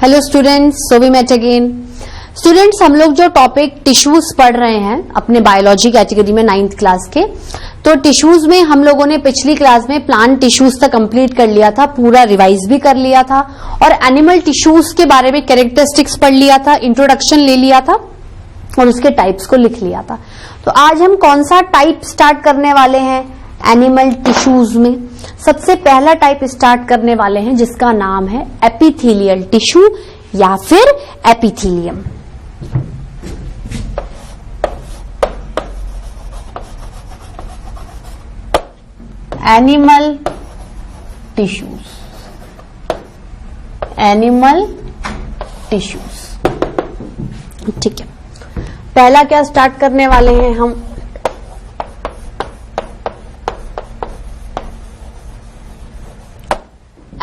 Hello students, so we met again. Students, हम लोग जो टॉपिक टिश्यूज पढ़ रहे हैं अपने बायोलॉजी कैटेगरी में 9th क्लास के, तो टिश्यूज में हम लोगों ने पिछली क्लास में प्लांट टिश्यूज तक कंप्लीट कर लिया था, पूरा रिवाइज भी कर लिया था और एनिमल टिश्यूज के बारे में कैरेक्टरिस्टिक्स पढ़ लिया था, इंट्रोडक्शन ले लिया था और उसके टाइप्स को लिख लिया था। तो आज हम कौन सा टाइप स्टार्ट करने वाले हैं एनिमल टिश्यूज में? सबसे पहला टाइप स्टार्ट करने वाले हैं जिसका नाम है एपिथेलियल टिश्यू या फिर epithelium. Animal tissues, animal tissues, ठीक है। पहला क्या स्टार्ट करने वाले हैं हम?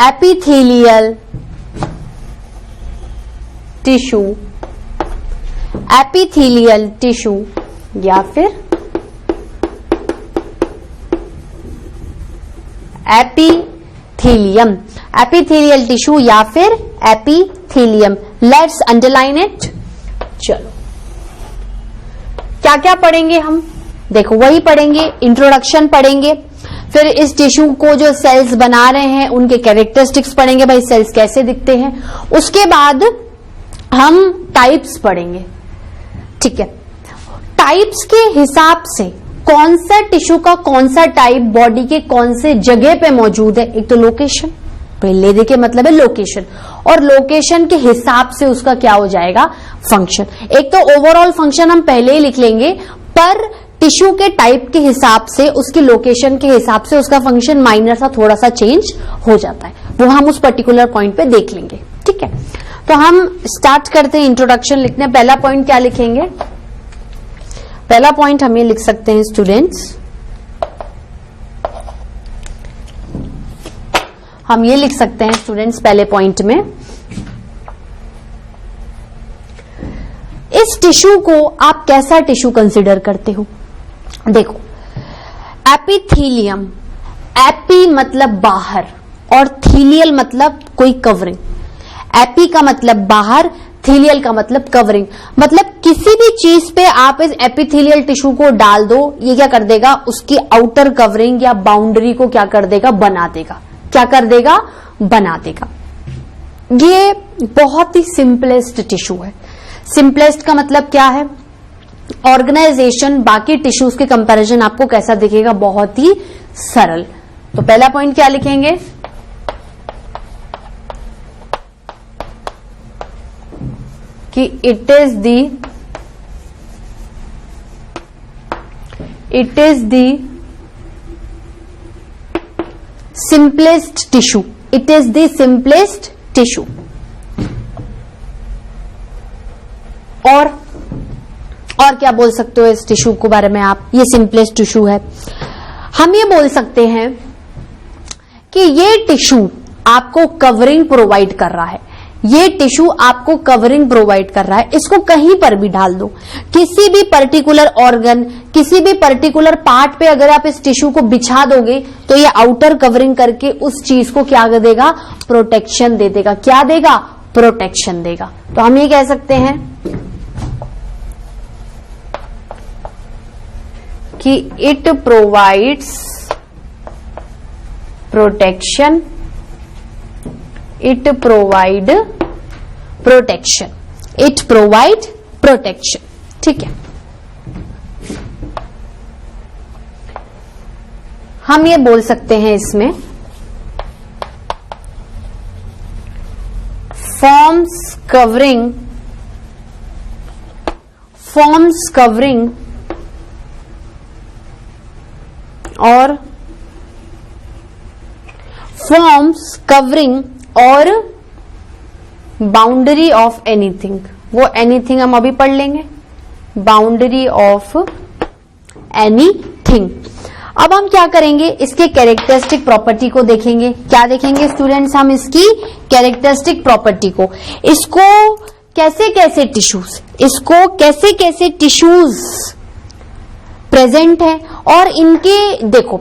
एपिथेलियल टिश्यू, एपिथेलियल टिश्यू या फिर एपिथेलियम, एपिथेलियल टिश्यू या फिर एपिथेलियम। Let's underline it. चलो, क्या क्या पढ़ेंगे हम? देखो, वही पढ़ेंगे, इंट्रोडक्शन पढ़ेंगे, फिर इस टिश्यू को जो सेल्स बना रहे हैं उनके कैरेक्टरिस्टिक्स पढ़ेंगे, भाई सेल्स कैसे दिखते हैं। उसके बाद हम टाइप्स पढ़ेंगे, ठीक है। टाइप्स के हिसाब से कौन सा टिश्यू का कौन सा टाइप बॉडी के कौन से जगह पे मौजूद है। एक तो लोकेशन, पहले देखिए मतलब है लोकेशन, और लोकेशन के हिसाब से उसका क्या हो जाएगा, फंक्शन। एक तो ओवरऑल फंक्शन हम पहले ही लिख लेंगे, पर टिश्यू के टाइप के हिसाब से, उसकी लोकेशन के हिसाब से उसका फंक्शन माइनर सा थोड़ा सा चेंज हो जाता है, वो हम उस पर्टिकुलर पॉइंट पे देख लेंगे, ठीक है। तो हम स्टार्ट करते हैं इंट्रोडक्शन लिखने। पहला पॉइंट क्या लिखेंगे? पहला पॉइंट हम ये लिख सकते हैं स्टूडेंट्स, हम ये लिख सकते हैं स्टूडेंट्स पहले पॉइंट में, इस टिश्यू को आप कैसा टिश्यू कंसीडर करते हो? देखो, एपिथेलियम, एपी मतलब बाहर और थीलियल मतलब कोई कवरिंग। एपी का मतलब बाहर, थीलियल का मतलब कवरिंग। मतलब किसी भी चीज पे आप इस एपिथेलियल टिश्यू को डाल दो, ये क्या कर देगा, उसकी आउटर कवरिंग या बाउंड्री को क्या कर देगा, बना देगा। क्या कर देगा, बना देगा। ये बहुत ही सिंपलेस्ट टिश्यू है। सिंपलेस्ट का मतलब क्या है? ऑर्गेनाइजेशन बाकी टिश्यूज के कंपैरिजन आपको कैसा दिखेगा, बहुत ही सरल। तो पहला पॉइंट क्या लिखेंगे कि it is the simplest tissue, it is the simplest tissue. और क्या बोल सकते हो इस टिश्यू के बारे में आप? ये सिंपलेस्ट टिश्यू है। हम ये बोल सकते हैं कि ये टिश्यू आपको कवरिंग प्रोवाइड कर रहा है, ये टिश्यू आपको कवरिंग प्रोवाइड कर रहा है। इसको कहीं पर भी डाल दो, किसी भी पर्टिकुलर ऑर्गन, किसी भी पर्टिकुलर पार्ट पे अगर आप इस टिश्यू को बिछा दोगे तो ये आउटर कवरिंग करके उस चीज को क्या देगा, प्रोटेक्शन दे देगा। क्या देगा, प्रोटेक्शन देगा। तो हम ये कह सकते हैं कि it provides protection, it provide protection, it provide protection, ठीक है। हम ये बोल सकते हैं इसमें फॉर्म्स कवरिंग और फॉर्म्स कवरिंग और बाउंड्री ऑफ एनीथिंग। वो एनीथिंग हम अभी पढ़ लेंगे, बाउंड्री ऑफ एनीथिंग। अब हम क्या करेंगे, इसके कैरेक्टरिस्टिक प्रॉपर्टी को देखेंगे। क्या देखेंगे स्टूडेंट्स? हम इसकी कैरेक्टरिस्टिक प्रॉपर्टी को, इसको कैसे कैसे टिश्यूज, इसको कैसे कैसे टिश्यूज प्रेजेंट है और इनके, देखो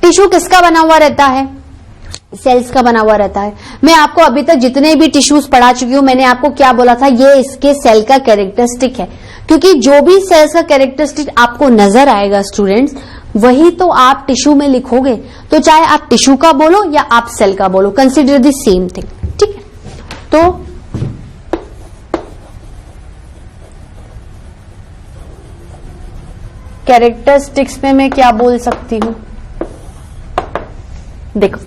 टिश्यू किसका बना हुआ रहता है, सेल्स का बना हुआ रहता है। मैं आपको अभी तक जितने भी टिश्यूज पढ़ा चुकी हूं, मैंने आपको क्या बोला था, ये इसके सेल का कैरेक्टरिस्टिक है, क्योंकि जो भी सेल्स का कैरेक्टरिस्टिक आपको नजर आएगा स्टूडेंट्स, वही तो आप टिश्यू में लिखोगे। तो चाहे आप टिश्यू का बोलो या आप सेल का बोलो, कंसिडर द सेम थिंग, ठीक है। तो कैरेक्टरिस्टिक्स में मैं क्या बोल सकती हूं, देखो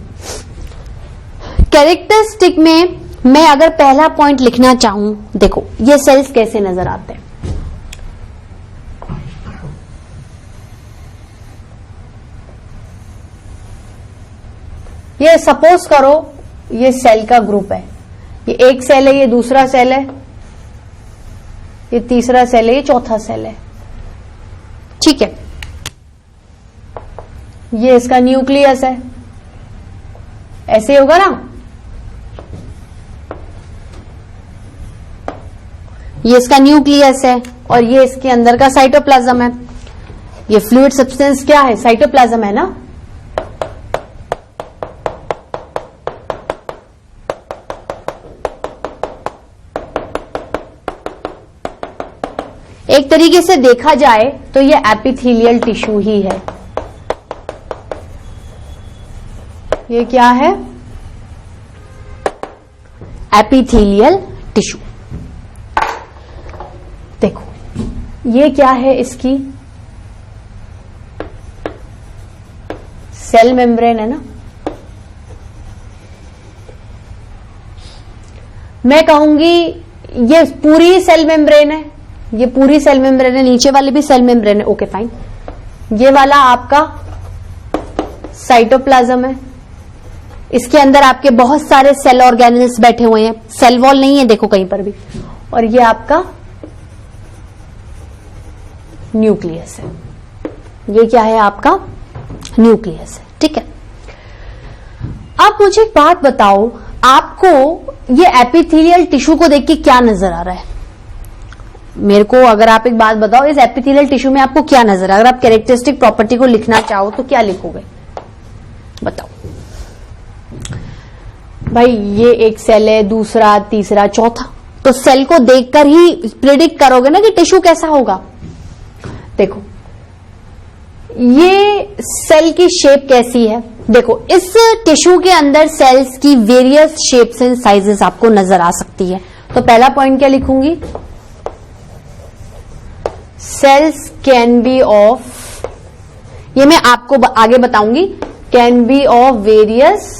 कैरेक्टरिस्टिक में मैं अगर पहला पॉइंट लिखना चाहूं, देखो ये सेल्स कैसे नजर आते हैं। ये सपोज करो ये सेल का ग्रुप है, ये एक सेल है, ये दूसरा सेल है, ये तीसरा सेल है, ये चौथा सेल है, ठीक है। ये इसका न्यूक्लियस है, ऐसे होगा ना, ये इसका न्यूक्लियस है और ये इसके अंदर का साइटोप्लाज्म है। ये फ्लूइड सब्सटेंस क्या है, साइटोप्लाज्म है ना। एक तरीके से देखा जाए तो ये एपिथेलियल टिश्यू ही है। ये क्या है, एपिथेलियल टिश्यू। देखो ये क्या है, इसकी सेल मेम्ब्रेन है ना। मैं कहूंगी ये पूरी सेल मेम्ब्रेन है, ये पूरी सेल मेम्ब्रेन है, नीचे वाली भी सेल मेम्ब्रेन है, ओके फाइन। ये वाला आपका साइटोप्लाज्म है, इसके अंदर आपके बहुत सारे सेल ऑर्गेनल्स बैठे हुए हैं, सेल वॉल नहीं है देखो कहीं पर भी। और ये आपका न्यूक्लियस है, ये क्या है आपका न्यूक्लियस है, ठीक है। अब मुझे एक बात बताओ, आपको ये एपिथेलियल टिश्यू को देख के क्या नजर आ रहा है। मेरे को अगर आप एक बात बताओ, इस एपिथेलियल टिश्यू में आपको क्या नजर आ रहा है। अगर आप कैरेक्टरिस्टिक प्रॉपर्टी को लिखना चाहो तो क्या लिखोगे, बताओ भाई। ये एक सेल है, दूसरा, तीसरा, चौथा, तो सेल को देखकर ही प्रिडिक्ट करोगे ना कि टिश्यू कैसा होगा। देखो ये सेल की शेप कैसी है, देखो इस टिश्यू के अंदर सेल्स की वेरियस शेप्स एंड साइजेस आपको नजर आ सकती है। तो पहला पॉइंट क्या लिखूंगी, सेल्स कैन बी ऑफ, ये मैं आपको आगे बताऊंगी, can be of various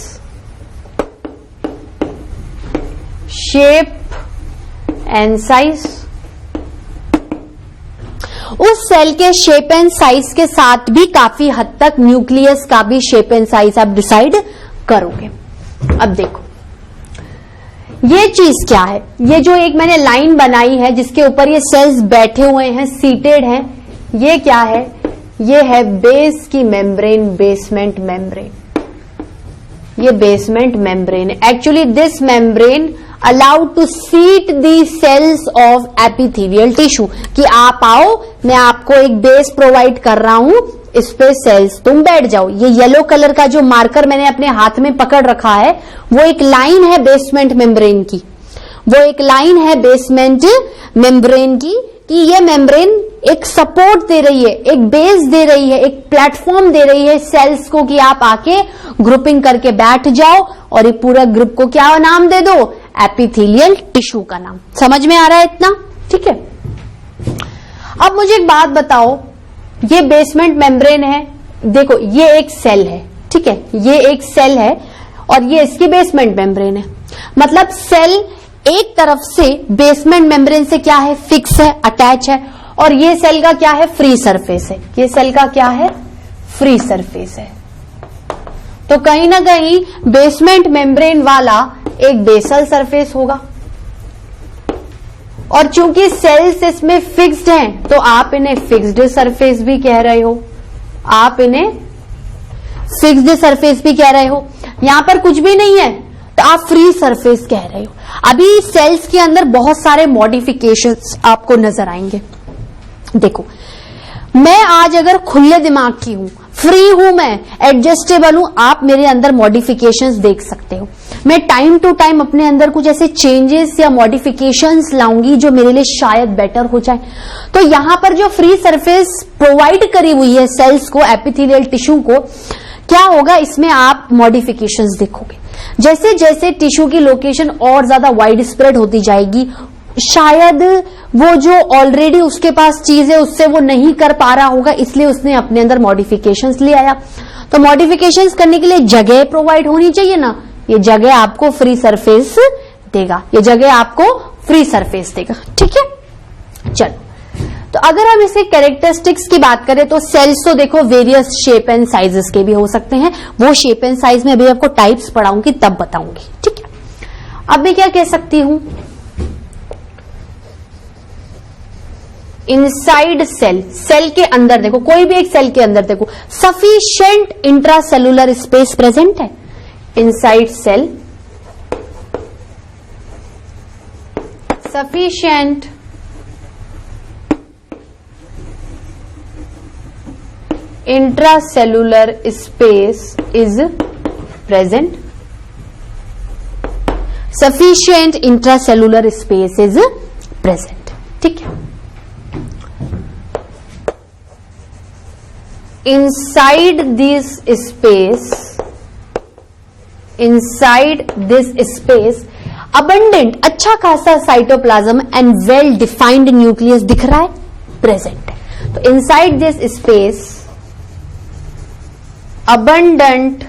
shape and size. उस सेल के शेप एंड साइज के साथ भी काफी हद तक न्यूक्लियस का भी शेप एंड साइज आप डिसाइड करोगे। अब देखो ये चीज क्या है, ये जो एक मैंने लाइन बनाई है जिसके ऊपर ये सेल्स बैठे हुए हैं, सीटेड हैं, ये क्या है, ये है बेस की मेम्ब्रेन, बेसमेंट मेम्ब्रेन। ये बेसमेंट मेम्ब्रेन है। Actually this membrane allowed to seat the cells of epithelial tissue, कि आप आओ, मैं आपको एक बेस प्रोवाइड कर रहा हूं, इस पे सेल्स तुम बैठ जाओ। ये येलो कलर का जो मार्कर मैंने अपने हाथ में पकड़ रखा है, वो एक लाइन है बेसमेंट मेम्ब्रेन की, वो एक लाइन है बेसमेंट मेम्ब्रेन की, कि ये मेम्ब्रेन एक सपोर्ट दे रही है, एक बेस दे रही है, एक प्लेटफॉर्म दे रही है सेल्स को, कि आप आके ग्रुपिंग करके बैठ जाओ और ये पूरा ग्रुप को क्या नाम दे दो, एपिथेलियल टिश्यू का नाम। समझ में आ रहा है इतना, ठीक है। अब मुझे एक बात बताओ, ये बेसमेंट मेम्ब्रेन है, देखो ये एक सेल है, ठीक है, ये एक सेल है और ये इसकी बेसमेंट मेम्ब्रेन है। मतलब सेल एक तरफ से बेसमेंट मेम्ब्रेन से क्या है, फिक्स है, अटैच है, और ये सेल का क्या है, फ्री सरफेस है। ये सेल का क्या है, फ्री सरफेस है। तो कहीं ना कहीं बेसमेंट मेम्ब्रेन वाला एक बेसल सरफेस होगा, और चूंकि सेल्स इसमें फिक्स्ड हैं तो आप इन्हें फिक्स्ड सरफेस भी कह रहे हो, आप इन्हें फिक्स्ड सरफेस भी कह रहे हो। यहां पर कुछ भी नहीं है तो आप फ्री सरफेस कह रहे हो। अभी सेल्स के अंदर बहुत सारे मॉडिफिकेशंस आपको नजर आएंगे। देखो मैं आज अगर खुले दिमाग की हूं, फ्री हूं, मैं एडजस्टेबल हूं, आप मेरे अंदर मॉडिफिकेशंस देख सकते हो। मैं टाइम टू टाइम अपने अंदर कुछ ऐसे चेंजेस या मॉडिफिकेशंस लाऊंगी जो मेरे लिए शायद बेटर हो जाए। तो यहां पर जो फ्री सरफेस प्रोवाइड करी हुई है सेल्स को, एपिथेलियल टिश्यू को, क्या होगा, इसमें आप मॉडिफिकेशंस देखोगे। जैसे जैसे टिश्यू की लोकेशन और ज्यादा वाइड स्प्रेड होती जाएगी, शायद वो जो ऑलरेडी उसके पास चीज है उससे वो नहीं कर पा रहा होगा, इसलिए उसने अपने अंदर मॉडिफिकेशंस ले आया। तो मॉडिफिकेशंस करने के लिए जगह प्रोवाइड होनी चाहिए ना, ये जगह आपको फ्री सरफेस देगा, ये जगह आपको फ्री सरफेस देगा। ठीक है, चलो, तो अगर हम इसे कैरेक्टरिस्टिक्स की बात करें तो सेल्स तो देखो वेरियस शेप एंड साइजेस के भी हो सकते हैं, वो शेप एंड साइज में अभी आपको टाइप्स पढ़ाऊंगी तब बताऊंगी। ठीक है, अब मैं क्या कह सकती हूं, इनसाइड सेल, सेल के अंदर देखो, कोई भी एक सेल के अंदर देखो, सफिशिएंट इंट्रासेलुलर स्पेस प्रेजेंट है। Inside cell sufficient intracellular space is present, sufficient intracellular space is present। ठीक है, inside this space abundant, अच्छा खासा cytoplasm and well defined nucleus दिख रहा है, प्रेजेंट है। तो inside this space abundant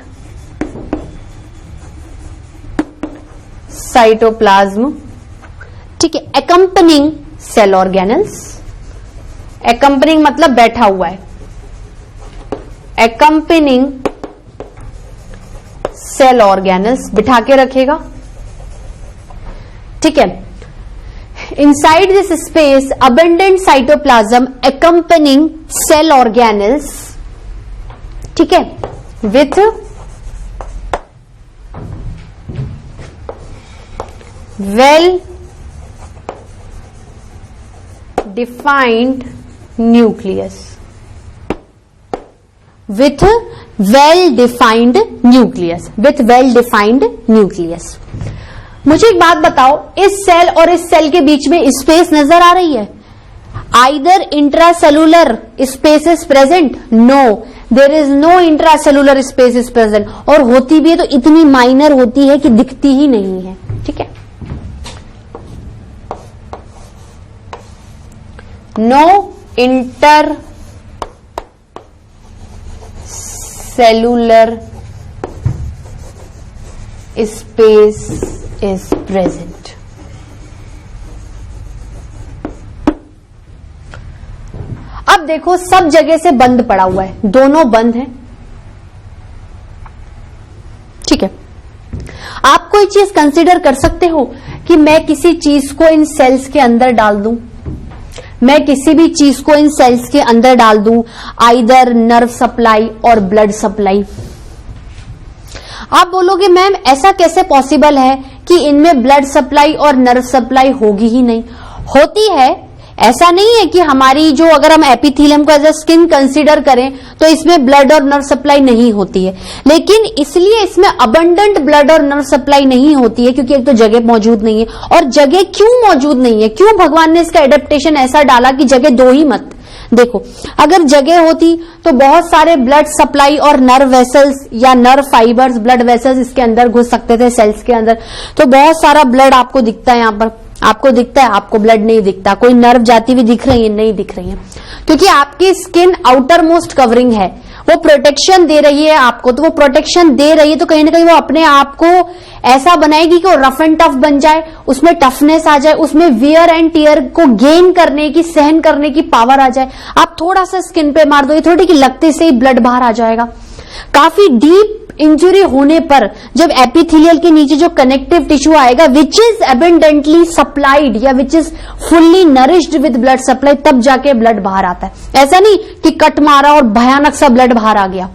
cytoplasm, ठीक है, accompanying cell organelles, accompanying मतलब बैठा हुआ है, accompanying cell organelles बिठा के रखेगा। ठीक है, inside this space abundant cytoplasm accompanying cell organelles, ठीक है, with well defined nucleus, with well defined nucleus, with well defined nucleus. मुझे एक बात बताओ, इस सेल और इस सेल के बीच में स्पेस नजर आ रही है? Either intracellular space is present, no, there is no intracellular space is present, और होती भी है तो इतनी माइनर होती है कि दिखती ही नहीं है। ठीक है, no intercellular space is present. अब देखो सब जगह से बंद पड़ा हुआ है, दोनों बंद हैं। ठीक है, आप कोई चीज कंसीडर कर सकते हो कि मैं किसी चीज को इन सेल्स के अंदर डाल दूं, मैं किसी भी चीज को इन सेल्स के अंदर डाल दूं, आइदर नर्व सप्लाई और ब्लड सप्लाई। आप बोलोगे मैम ऐसा कैसे पॉसिबल है कि इनमें ब्लड सप्लाई और नर्व सप्लाई होगी ही नहीं? होती है, ऐसा नहीं है कि हमारी जो, अगर हम एपिथेलियम को एज अ स्किन कंसीडर करें तो इसमें ब्लड और नर्व सप्लाई नहीं होती है, लेकिन इसलिए इसमें अबंडेंट ब्लड और नर्व सप्लाई नहीं होती है क्योंकि एक तो जगह मौजूद नहीं है। और जगह क्यों मौजूद नहीं है, क्यों भगवान ने इसका एडेप्टेशन ऐसा डाला कि जगह दो ही मत? देखो, अगर जगह होती तो बहुत सारे ब्लड सप्लाई और नर्व वेसल्स या नर्व फाइबर्स, ब्लड वेसल्स इसके अंदर घुस सकते थे सेल्स के अंदर, तो बहुत सारा ब्लड आपको दिखता है, यहां पर आपको दिखता है, आपको ब्लड नहीं दिखता। कोई नर्व जाती हुई दिख रही है? नहीं दिख रही है, क्योंकि आपकी स्किन आउटर मोस्ट कवरिंग है, वो प्रोटेक्शन दे रही है आपको। तो वो प्रोटेक्शन दे रही है तो कहीं ना कहीं वो अपने आप को ऐसा बनाएगी कि वो रफ एंड टफ बन जाए, उसमें टफनेस आ जाए, उसमें वियर एंड टियर को गेन करने की, सहन करने की पावर आ जाए। आप थोड़ा सा स्किन पे मार दो, ये थोड़ी कि लगते से ही ब्लड बाहर आ जाएगा। काफी डीप इंजुरी होने पर जब एपिथेलियल के नीचे जो कनेक्टिव टिश्यू आएगा विच इज एबंडेंटली सप्लाइड या which is fully nourished with blood supply, तब जाके ब्लड बाहर आता है। ऐसा नहीं कि कट मारा और भयानक सा ब्लड बाहर आ गया।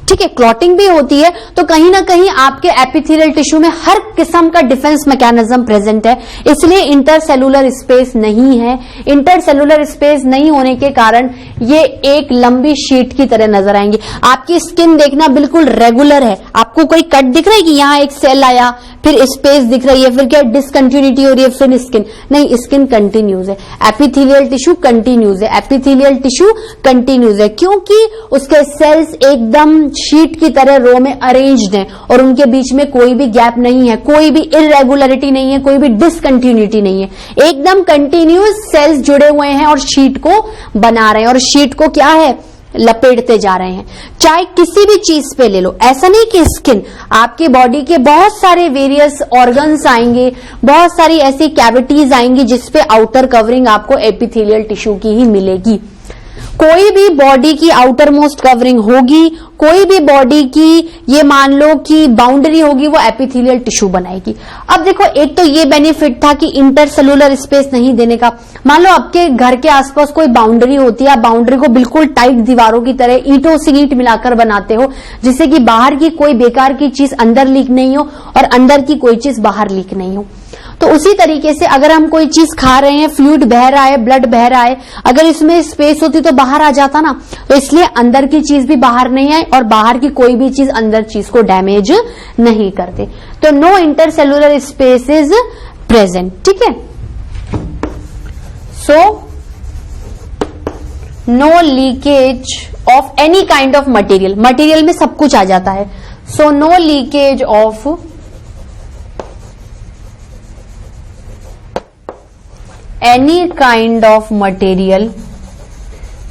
ठीक है, क्लॉटिंग भी होती है, तो कहीं ना कहीं आपके एपिथेलियल टिश्यू में हर किस्म का डिफेंस मैकेनिज्म प्रेजेंट है, इसलिए इंटरसेलुलर स्पेस नहीं है। इंटरसेलुलर स्पेस नहीं होने के कारण ये एक लंबी शीट की तरह नजर आएंगी। आपकी स्किन देखना बिल्कुल रेगुलर है, आपको कोई कट दिख रहा है कि यहाँ एक सेल आया, फिर स्पेस दिख रही है, फिर क्या डिसकंटिन्यूटी हो रही है, फिर स्किन नहीं, स्किन कंटिन्यूज है, एपिथेलियल टिश्यू कंटिन्यूज है, एपिथेलियल टिश्यू कंटिन्यूज है, क्योंकि उसके सेल्स एकदम शीट की तरह रो में अरेंज्ड हैं और उनके बीच में कोई भी गैप नहीं है, कोई भी इरेगुलरिटी नहीं है, कोई भी डिसकंटिन्यूटी नहीं है, एकदम कंटिन्यूस सेल्स जुड़े हुए हैं और शीट को बना रहे हैं और शीट को क्या है, लपेटते जा रहे हैं। चाहे किसी भी चीज पे ले लो, ऐसा नहीं कि स्किन, आपकी बॉडी के बहुत सारे वेरियस ऑर्गन्स आएंगे, बहुत सारी ऐसी कैविटीज आएंगी जिसपे आउटर कवरिंग आपको एपिथेलियल टिश्यू की ही मिलेगी। कोई भी बॉडी की आउटर मोस्ट कवरिंग होगी, कोई भी बॉडी की ये मान लो कि बाउंड्री होगी, वो एपिथेलियल टिश्यू बनाएगी। अब देखो, एक तो ये बेनिफिट था कि इंटरसेलुलर स्पेस नहीं देने का। मान लो आपके घर के आसपास कोई बाउंड्री होती है, आप बाउंड्री को बिल्कुल टाइट दीवारों की तरह ईंटों से ईंट मिलाकर बनाते हो, जिससे कि बाहर की कोई बेकार की चीज अंदर लीक नहीं हो और अंदर की कोई चीज बाहर लीक नहीं हो। तो उसी तरीके से अगर हम कोई चीज खा रहे हैं, फ्लूइड बह रहा है, ब्लड बह रहा है, अगर इसमें स्पेस होती तो बाहर आ जाता ना, तो इसलिए अंदर की चीज भी बाहर नहीं आए और बाहर की कोई भी चीज अंदर चीज को डैमेज नहीं करते। तो no intercellular space is present, ठीक है। So no leakage of any kind of material, material में सब कुछ आ जाता है। So no leakage of any kind of material,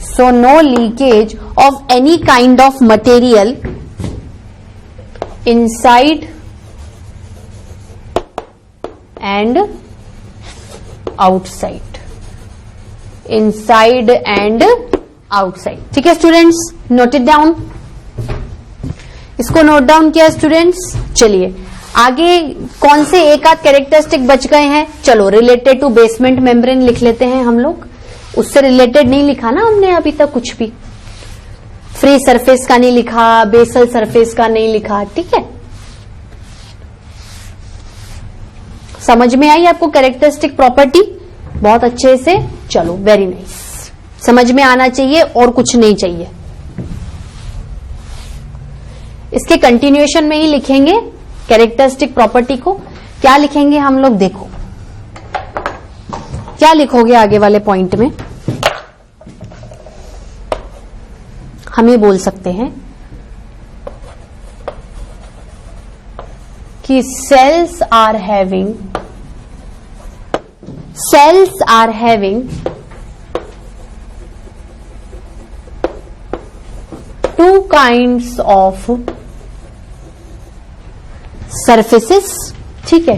so no leakage of any kind of material inside and outside, inside and outside, ठीक है students, note it down, इसको note down किया स्टूडेंट्स। चलिए आगे कौन से एक आध कैरेक्टरिस्टिक बच गए हैं, चलो रिलेटेड टू बेसमेंट मेम्ब्रेन लिख लेते हैं हम लोग, उससे रिलेटेड नहीं लिखा ना हमने अभी तक कुछ भी, फ्री सरफेस का नहीं लिखा, बेसल सरफेस का नहीं लिखा, ठीक है। समझ में आई आपको कैरेक्टरिस्टिक प्रॉपर्टी बहुत अच्छे से, चलो वेरी नाइस, समझ में आना चाहिए और कुछ नहीं चाहिए। इसके कंटिन्यूएशन में ही लिखेंगे कैरेक्टरिस्टिक प्रॉपर्टी को। क्या लिखेंगे हम लोग, देखो क्या लिखोगे आगे वाले पॉइंट में, हम ये बोल सकते हैं कि cells are having two kinds of surfaces, ठीक है।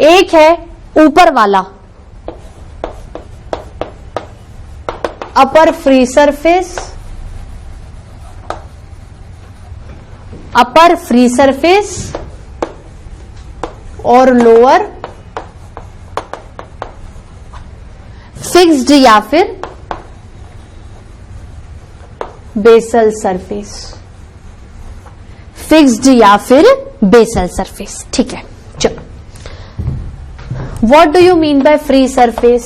एक है ऊपर वाला upper free surface, upper free surface और लोअर फिक्स्ड या फिर बेसल सरफेस, फिक्स्ड या फिर बेसल सरफेस, ठीक है। चलो what do you mean by free surface,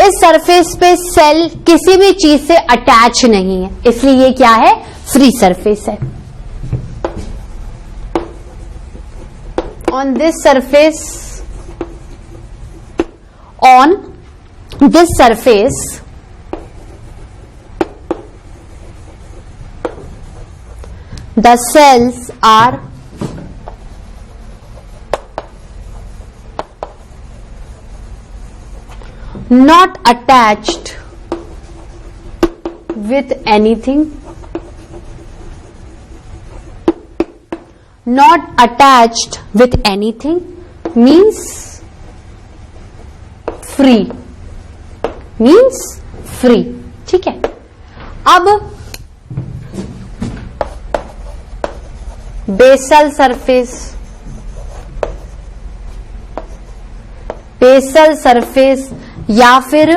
इस सरफेस पे सेल किसी भी चीज से अटैच नहीं है, इसलिए ये क्या है, फ्री सरफेस है। On this surface the cells are not attached with anything, not attached with anything means free, ठीक है। अब बेसल सरफेस या फिर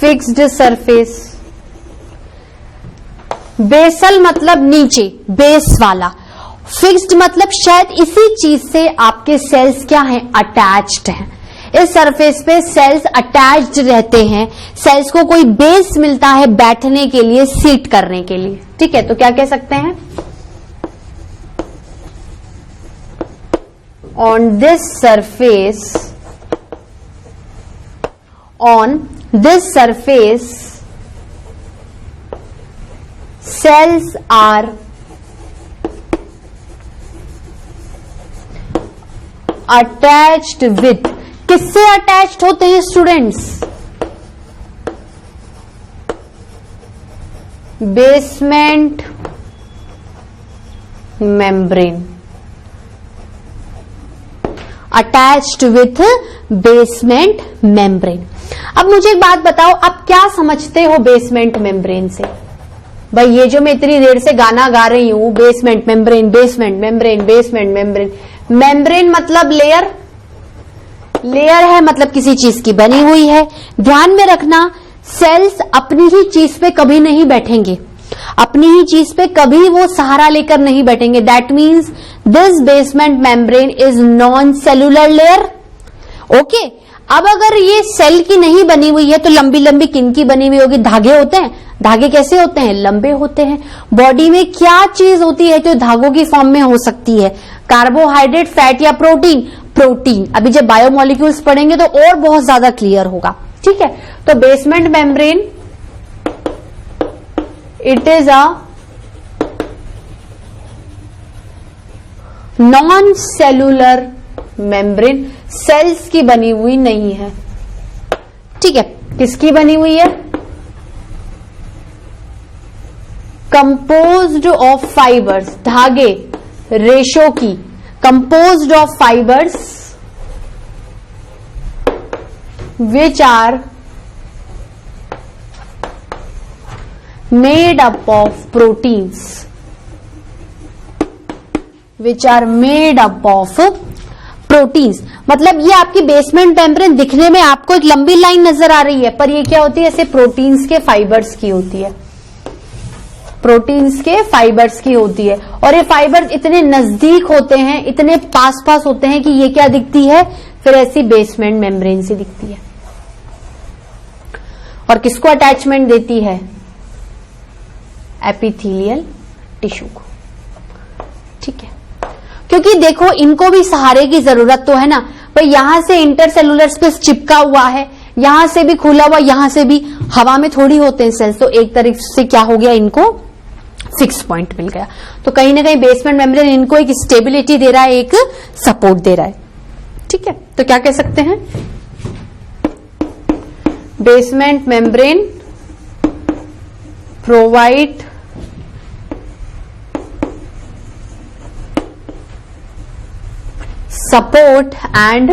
फिक्स्ड सरफेस, बेसल मतलब नीचे, बेस वाला, फिक्स्ड मतलब शायद इसी चीज से आपके सेल्स क्या हैं, अटैच्ड हैं। इस सरफेस पे सेल्स अटैच्ड रहते हैं, सेल्स को कोई बेस मिलता है बैठने के लिए, सीट करने के लिए। ठीक है, तो क्या कह सकते हैं, on this surface cells are attached with, किससे अटैच्ड होते हैं students, basement membrane, attached with basement membrane. अब मुझे एक बात बताओ, आप क्या समझते हो बेसमेंट मेम्ब्रेन से? भाई ये जो मैं इतनी देर से गाना गा रही हूं, basement membrane, basement membrane, basement membrane, membrane मतलब लेयर, लेयर है मतलब किसी चीज की बनी हुई है। ध्यान में रखना, सेल्स अपनी ही चीज पे कभी नहीं बैठेंगे, अपनी ही चीज पे कभी वो सहारा लेकर नहीं बैठेंगे। That means this basement membrane is non cellular layer. Okay, अब अगर ये सेल की नहीं बनी हुई है तो लंबी लंबी किन की बनी हुई होगी? धागे होते हैं। धागे कैसे होते हैं? लंबे होते हैं। बॉडी में क्या चीज होती है जो धागों की फॉर्म में हो सकती है? कार्बोहाइड्रेट, फैट या प्रोटीन? प्रोटीन। अभी जब बायोमोलिक्यूल्स पढ़ेंगे तो और बहुत ज्यादा क्लियर होगा। ठीक है, तो basement membrane it is a non cellular membrane, cells की बनी हुई नहीं है। ठीक है, किसकी बनी हुई है? कंपोज्ड ऑफ फाइबर्स, धागे, रेशो की, composed of fibres which are made up of proteins, which are made up of proteins. मतलब ये आपकी बेसमेंट मेम्ब्रेन दिखने में आपको एक लंबी लाइन नजर आ रही है, पर ये क्या होती है? ऐसे प्रोटीन्स के फाइबर्स की होती है, प्रोटीन्स के फाइबर्स की होती है। और ये फाइबर्स इतने नजदीक होते हैं, इतने पास पास होते हैं कि ये क्या दिखती है? फिर ऐसी बेसमेंट मेम्ब्रेन सी दिखती है। और किसको अटैचमेंट देती है? एपिथेलियल टिश्यू को। ठीक है, क्योंकि देखो इनको भी सहारे की जरूरत तो है ना। पर यहां से इंटरसेलुलर स्पेस चिपका हुआ है, यहां से भी खुला हुआ, यहां से भी, हवा में थोड़ी होते हैं सेल्स, तो एक तरह से क्या हो गया? इनको फिक्स पॉइंट मिल गया। तो कहीं ना कहीं बेसमेंट मेम्ब्रेन इनको एक स्टेबिलिटी दे रहा है, एक सपोर्ट दे रहा है। ठीक है, तो क्या कह सकते हैं? Basement membrane provide support and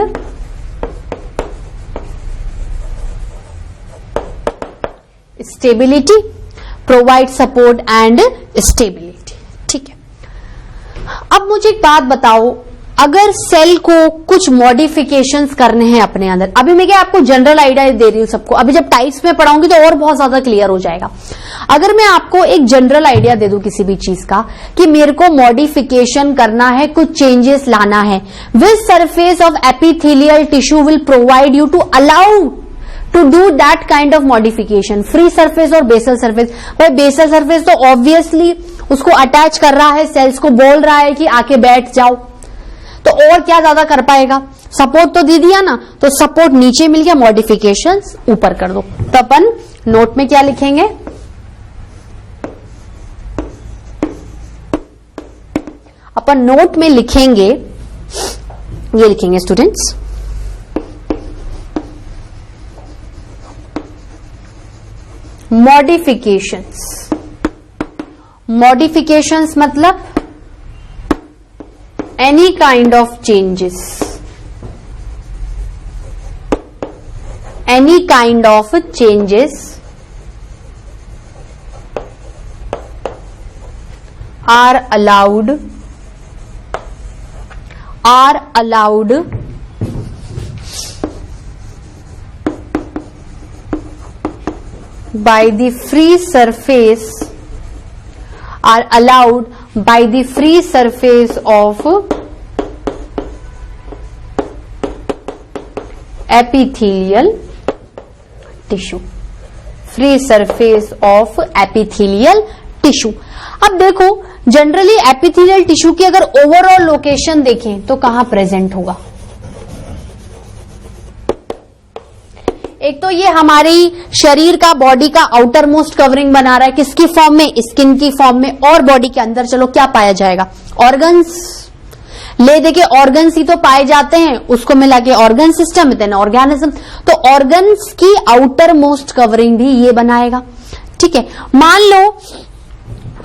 stability, provide support and stability। ठीक है, अब मुझे एक बात बताओ, अगर सेल को कुछ मॉडिफिकेशंस करने हैं अपने अंदर, अभी मैं क्या आपको जनरल आइडिया दे रही हूं सबको, अभी जब टाइप्स में पढ़ाऊंगी तो और बहुत ज्यादा क्लियर हो जाएगा। अगर मैं आपको एक जनरल आइडिया दे दूं किसी भी चीज का कि मेरे को मॉडिफिकेशन करना है, कुछ चेंजेस लाना है, which surface of epithelial tissue will provide you to allow to do that kind of modification? Free surface और बेसल सरफेस। भाई बेसल सरफेस तो ऑब्वियसली उसको अटैच कर रहा है, सेल्स को बोल रहा है कि आके बैठ जाओ, तो और क्या ज्यादा कर पाएगा? सपोर्ट तो दे दिया ना, तो सपोर्ट नीचे मिल गया, मॉडिफिकेशंस ऊपर कर दो। तो अपन नोट में क्या लिखेंगे? अपन नोट में लिखेंगे, ये लिखेंगे स्टूडेंट्स, मॉडिफिकेशंस। मॉडिफिकेशंस मतलब any kind of changes, any kind of changes are allowed by the free surface are allowed by the free surface of epithelial tissue, free surface of epithelial tissue। अब देखो generally epithelial tissue की अगर overall location देखें तो कहां present होगा? एक तो ये हमारी शरीर का, बॉडी का आउटर मोस्ट कवरिंग बना रहा है, किसकी फॉर्म में? स्किन की फॉर्म में। और बॉडी के अंदर चलो क्या पाया जाएगा? ऑर्गन्स। ले देखिए ऑर्गन्स ही तो पाए जाते हैं, उसको मिला के ऑर्गन सिस्टम, देन ऑर्गेनिज्म। तो ऑर्गन्स की आउटर मोस्ट कवरिंग भी ये बनाएगा। ठीक है, मान लो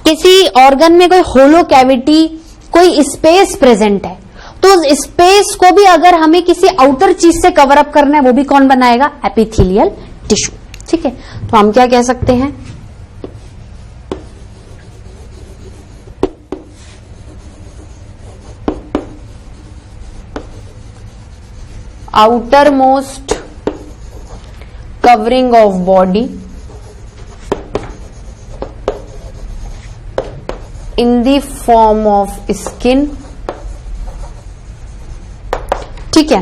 किसी ऑर्गन में कोई होलो कैविटी, कोई स्पेस प्रेजेंट है, तो उस स्पेस को भी अगर हमें किसी आउटर चीज से कवर अप करना है, वो भी कौन बनाएगा? Epithelial tissue. ठीक है, तो हम क्या कह सकते हैं? Outer most covering of body in the form of skin। ठीक है,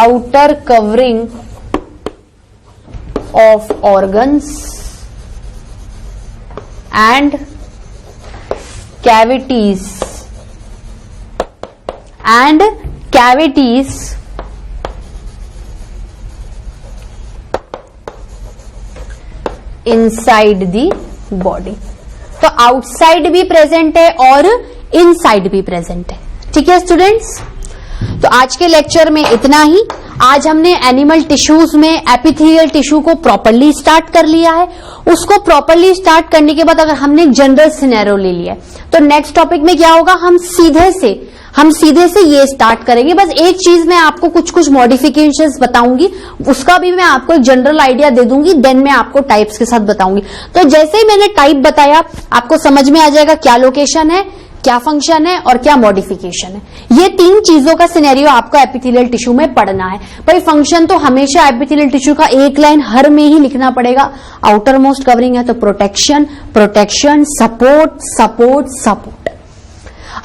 outer covering of organs and cavities inside the body. तो आउटसाइड भी प्रेजेंट है और इनसाइड भी प्रेजेंट है। ठीक है स्टूडेंट्स, तो आज के लेक्चर में इतना ही। आज हमने एनिमल टिश्यूज में एपिथेलियल टिश्यू को प्रॉपरली स्टार्ट कर लिया है। उसको प्रॉपरली स्टार्ट करने के बाद अगर हमने जनरल सिनेरियो ले लिया तो नेक्स्ट टॉपिक में क्या होगा? हम सीधे से ये स्टार्ट करेंगे। बस एक चीज मैं आपको कुछ मॉडिफिकेशंस बताऊंगी, उसका भी मैं आपको एक जनरल आइडिया दे दूंगी, देन मैं आपको टाइप्स के साथ बताऊंगी। तो जैसे ही मैंने टाइप बताया आपको समझ में आ जाएगा क्या लोकेशन है, क्या फंक्शन है और क्या मॉडिफिकेशन है। ये तीन चीजों का सिनेरियो आपको एपिथेलियल टिश्यू में पढ़ना है। भाई फंक्शन तो हमेशा एपिथेलियल टिश्यू का एक लाइन हर में ही लिखना पड़ेगा। आउटर मोस्ट कवरिंग है तो प्रोटेक्शन, सपोर्ट, सपोर्ट।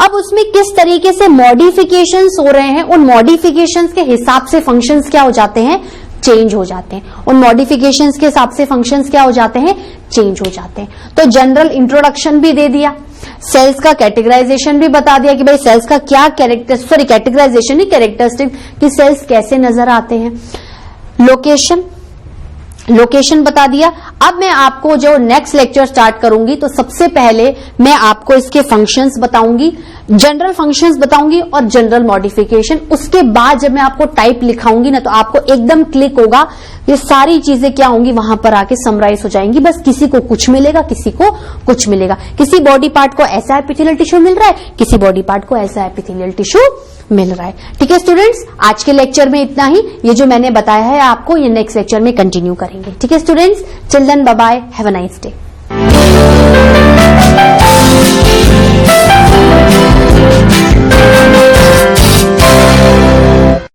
अब उसमें किस तरीके से मॉडिफिकेशंस हो रहे हैं, उन मॉडिफिकेशंस के हिसाब से फंक्शंस क्या हो जाते हैं? चेंज हो जाते हैं। उन मॉडिफिकेशंस के हिसाब से फंक्शंस क्या हो जाते हैं? चेंज हो जाते हैं। तो जनरल इंट्रोडक्शन भी दे दिया, सेल्स का कैटेगराइजेशन भी बता दिया कि भाई सेल्स का क्या कैटेगराइजेशन नहीं, कैरेक्टरिस्टिक कि सेल्स कैसे नजर आते हैं। लोकेशन बता दिया। अब मैं आपको जो नेक्स्ट लेक्चर स्टार्ट करूंगी तो सबसे पहले मैं आपको इसके फंक्शंस बताऊंगी, जनरल फंक्शंस बताऊंगी और जनरल मॉडिफिकेशन। उसके बाद जब मैं आपको टाइप लिखाऊंगी ना तो आपको एकदम क्लिक होगा, ये सारी चीजें क्या होंगी वहां पर आके समराइज हो जाएंगी। बस किसी को कुछ मिलेगा, किसी को कुछ मिलेगा। किसी बॉडी पार्ट को ऐसा एपिथेलियल टिश्यू मिल रहा है, किसी बॉडी पार्ट को ऐसा एपिथेलियल टिश्यू मिल रहा है। ठीक है स्टूडेंट्स, आज के लेक्चर में इतना ही। ये जो मैंने बताया है आपको ये नेक्स्ट लेक्चर में कंटिन्यू करेंगे। ठीक है students, till then bye bye, have a nice day.